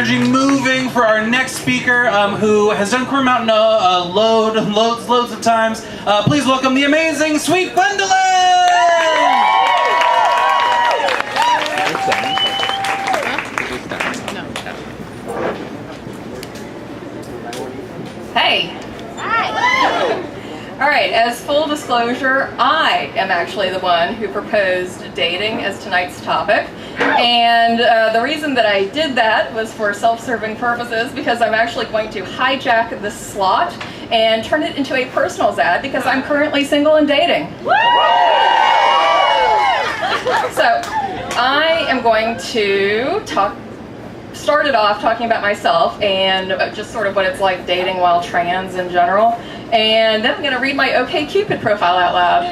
energy moving for our next speaker, who has done Queer Mountain loads of times. Please welcome the amazing Sweet Gwendolyn! Hey. Hi. All right, as full disclosure, I am actually the one who proposed dating as tonight's topic. And the reason that I did that was for self-serving purposes, because I'm actually going to hijack this slot and turn it into a personals ad, because I'm currently single and dating. So I am going to start it off talking about myself and just sort of what it's like dating while trans in general. And then I'm going to read my OkCupid profile out loud.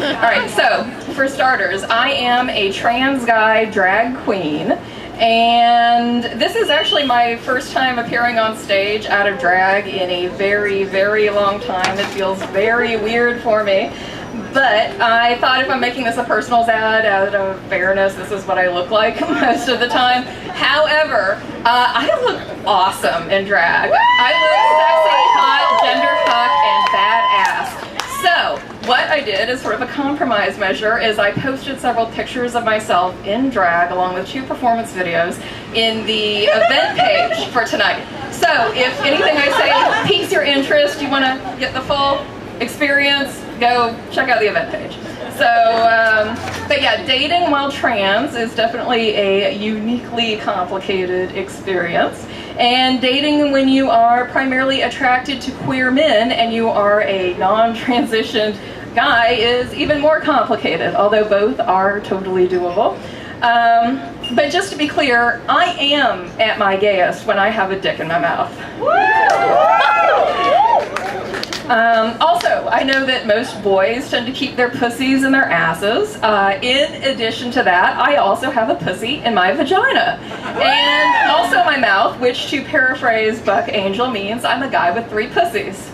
All right, so for starters, I am a trans guy drag queen. And this is actually my first time appearing on stage out of drag in a very, very long time. It feels very weird for me. But I thought if I'm making this a personals ad, out of fairness, this is what I look like most of the time. However, I look awesome in drag. I look sexy, hot, gender fuck, and badass. So what I did as sort of a compromise measure is I posted several pictures of myself in drag along with 2 performance videos in the event page for tonight. So if anything I say piques your interest, you want to get the full experience, go check out the event page. So, but yeah, dating while trans is definitely a uniquely complicated experience. And dating when you are primarily attracted to queer men and you are a non-transitioned guy is even more complicated, although both are totally doable. But just to be clear, I am at my gayest when I have a dick in my mouth. Also, I know that most boys tend to keep their pussies in their asses. In addition to that, I also have a pussy in my vagina. And also my mouth, which to paraphrase Buck Angel means I'm a guy with 3 pussies.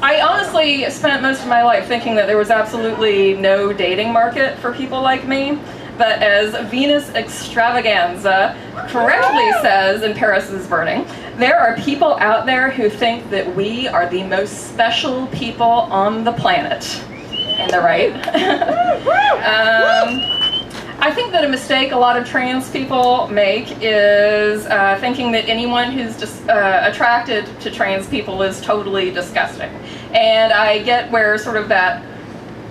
I honestly spent most of my life thinking that there was absolutely no dating market for people like me. But as Venus Extravaganza correctly says in Paris is Burning, there are people out there who think that we are the most special people on the planet. And they're right. I think that a mistake a lot of trans people make is thinking that anyone who's just attracted to trans people is totally disgusting. And I get where sort of that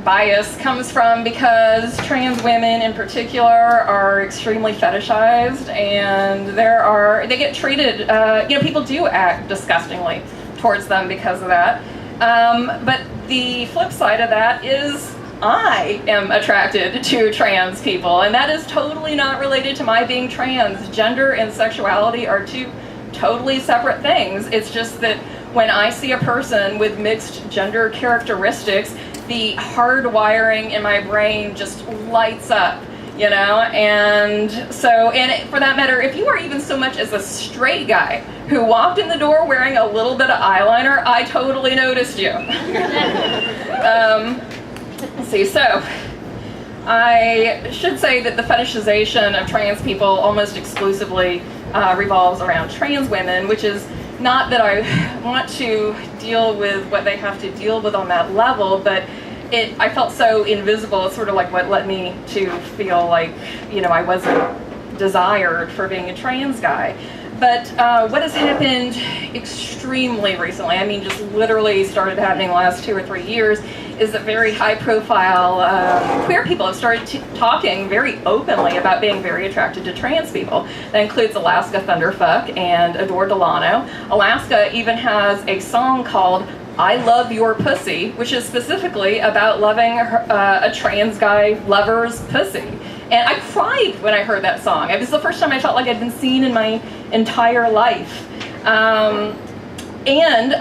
bias comes from, because trans women in particular are extremely fetishized, and they get treated, people do act disgustingly towards them because of that. But the flip side of that is I am attracted to trans people, and that is totally not related to my being trans. Gender and sexuality are 2 totally separate things. It's just that when I see a person with mixed gender characteristics, the hardwiring in my brain just lights up, and so, and for that matter, if you are even so much as a straight guy who walked in the door wearing a little bit of eyeliner, I totally noticed you. Let's see, so I should say that the fetishization of trans people almost exclusively revolves around trans women, which is not that I want to deal with what they have to deal with on that level, but I felt so invisible. It's sort of like what led me to feel like, I wasn't desired for being a trans guy. But what has happened extremely recently, just literally started happening the last 2 or 3 years, is that very high-profile queer people have started talking very openly about being very attracted to trans people. That includes Alaska Thunderfuck and Adore Delano. Alaska even has a song called I Love Your Pussy, which is specifically about loving a trans guy lover's pussy. And I cried when I heard that song. It was the first time I felt like I'd been seen in my entire life. And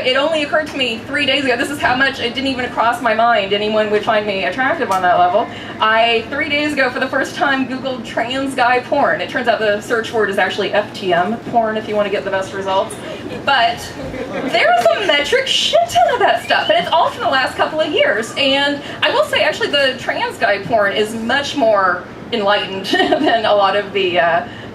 it only occurred to me 3 days ago, this is how much it didn't even cross my mind anyone would find me attractive on that level. I, 3 days ago, for the first time, Googled trans guy porn. It turns out the search word is actually FTM porn if you want to get the best results. But there's a metric shit ton of that stuff, and it's all from the last couple of years. And I will say, actually, the trans guy porn is much more enlightened than a lot of the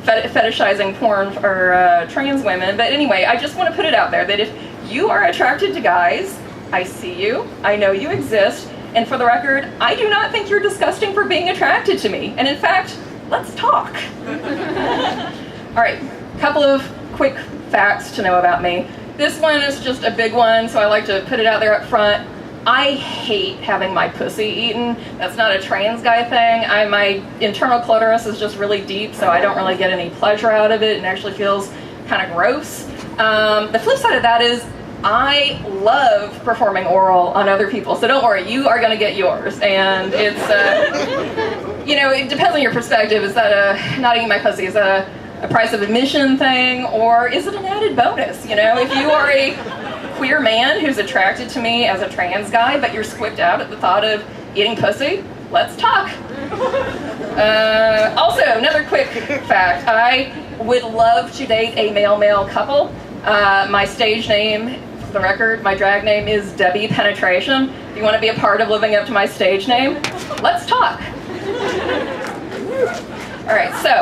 fetishizing porn for trans women. But anyway, I just want to put it out there that if you are attracted to guys, I see you, I know you exist, and for the record, I do not think you're disgusting for being attracted to me. And in fact, let's talk. All right, a couple of quick facts to know about me. This one is just a big one, so I like to put it out there up front. I hate having my pussy eaten. That's not a trans guy thing. My internal clitoris is just really deep, so I don't really get any pleasure out of it, and actually feels kind of gross. The flip side of that is I love performing oral on other people, so don't worry, you are going to get yours. And it's, it depends on your perspective. Is that not eating my pussy? Is that a price of admission thing, or is it an added bonus? If you are a queer man who's attracted to me as a trans guy, but you're squipped out at the thought of eating pussy, let's talk. Also, another quick fact, I would love to date a male-male couple. My stage name, for the record, my drag name is Debbie Penetration. If you want to be a part of living up to my stage name, let's talk. All right, so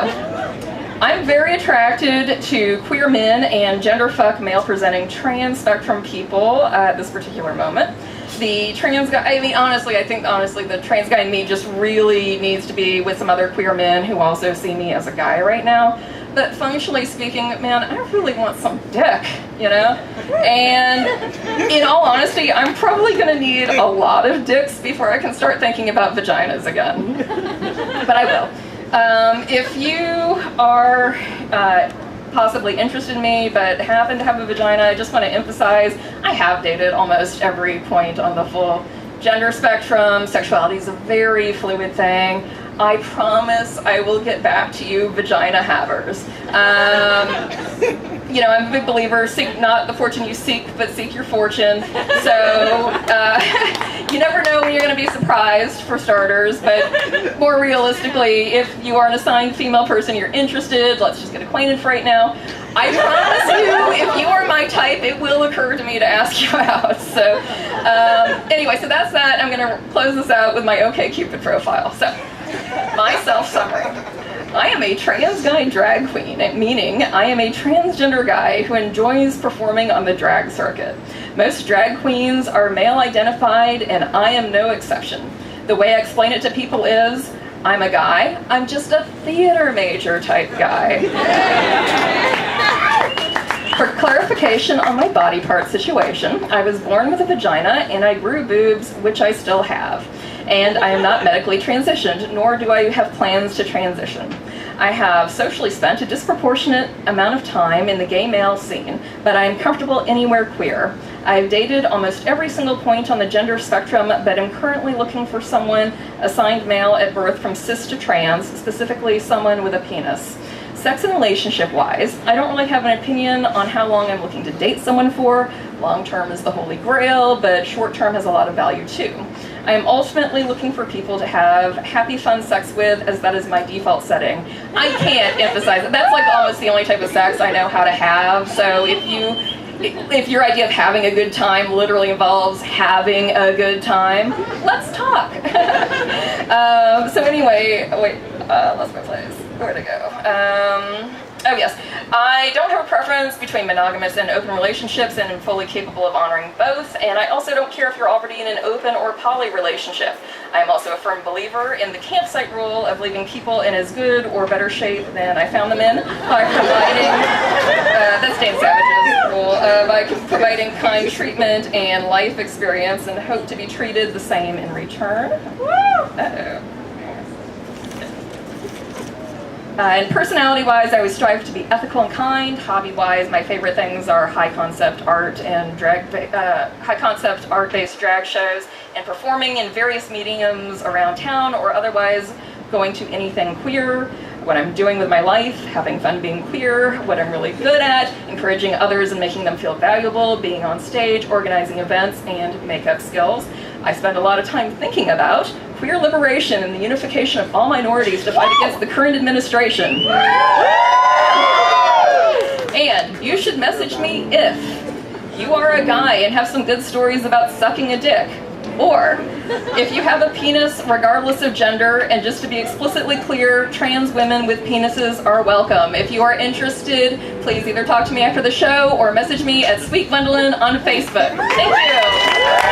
I'm very attracted to queer men and genderfuck male-presenting trans spectrum people at this particular moment. The trans guy, I think the trans guy in me just really needs to be with some other queer men who also see me as a guy right now. But functionally speaking, man, I really want some dick, And in all honesty, I'm probably going to need a lot of dicks before I can start thinking about vaginas again. But I will. If you are possibly interested in me but happen to have a vagina, I just want to emphasize I have dated almost every point on the full gender spectrum. Sexuality is a very fluid thing. I promise I will get back to you vagina havers. I'm a big believer, seek not the fortune you seek, but seek your fortune. So you never know when you're going to be surprised, for starters, but more realistically, if you are an assigned female person you're interested, let's just get acquainted for right now. I promise you, if you are my type, it will occur to me to ask you out. So anyway, so that's that. I'm going to close this out with my OkCupid profile. So, my self-summary. I am a trans guy drag queen, meaning I am a transgender guy who enjoys performing on the drag circuit. Most drag queens are male identified, and I am no exception. The way I explain it to people is, I'm a guy, I'm just a theater major type guy. For clarification on my body part situation, I was born with a vagina and I grew boobs, which I still have. And I am not medically transitioned, nor do I have plans to transition. I have socially spent a disproportionate amount of time in the gay male scene, but I am comfortable anywhere queer. I've dated almost every single point on the gender spectrum, but am currently looking for someone assigned male at birth from cis to trans, specifically someone with a penis. Sex and relationship-wise, I don't really have an opinion on how long I'm looking to date someone for. Long-term is the holy grail, but short-term has a lot of value too. I am ultimately looking for people to have happy, fun sex with, as that is my default setting. I can't emphasize it. That's like almost the only type of sex I know how to have. So if your idea of having a good time literally involves having a good time, let's talk. So anyway, lost my place. Where'd it go? Oh yes, I don't have a preference between monogamous and open relationships, and am fully capable of honoring both, and I also don't care if you're already in an open or poly relationship. I am also a firm believer in the campsite rule of leaving people in as good or better shape than I found them in by providing, that's Dan Savage's rule, by providing kind treatment and life experience, and hope to be treated the same in return. Uh-oh. And personality-wise, I always strive to be ethical and kind. Hobby-wise, my favorite things are high-concept art and high-concept art-based drag shows, and performing in various mediums around town, or otherwise going to anything queer. What I'm doing with my life, having fun being queer, what I'm really good at, encouraging others and making them feel valuable, being on stage, organizing events, and makeup skills. I spend a lot of time thinking about queer liberation and the unification of all minorities to fight against the current administration. And you should message me if you are a guy and have some good stories about sucking a dick, or If you have a penis, regardless of gender, and just to be explicitly clear, trans women with penises are welcome. If you are interested, please either talk to me after the show or message me at Sweet Gwendolyn on Facebook. Thank you.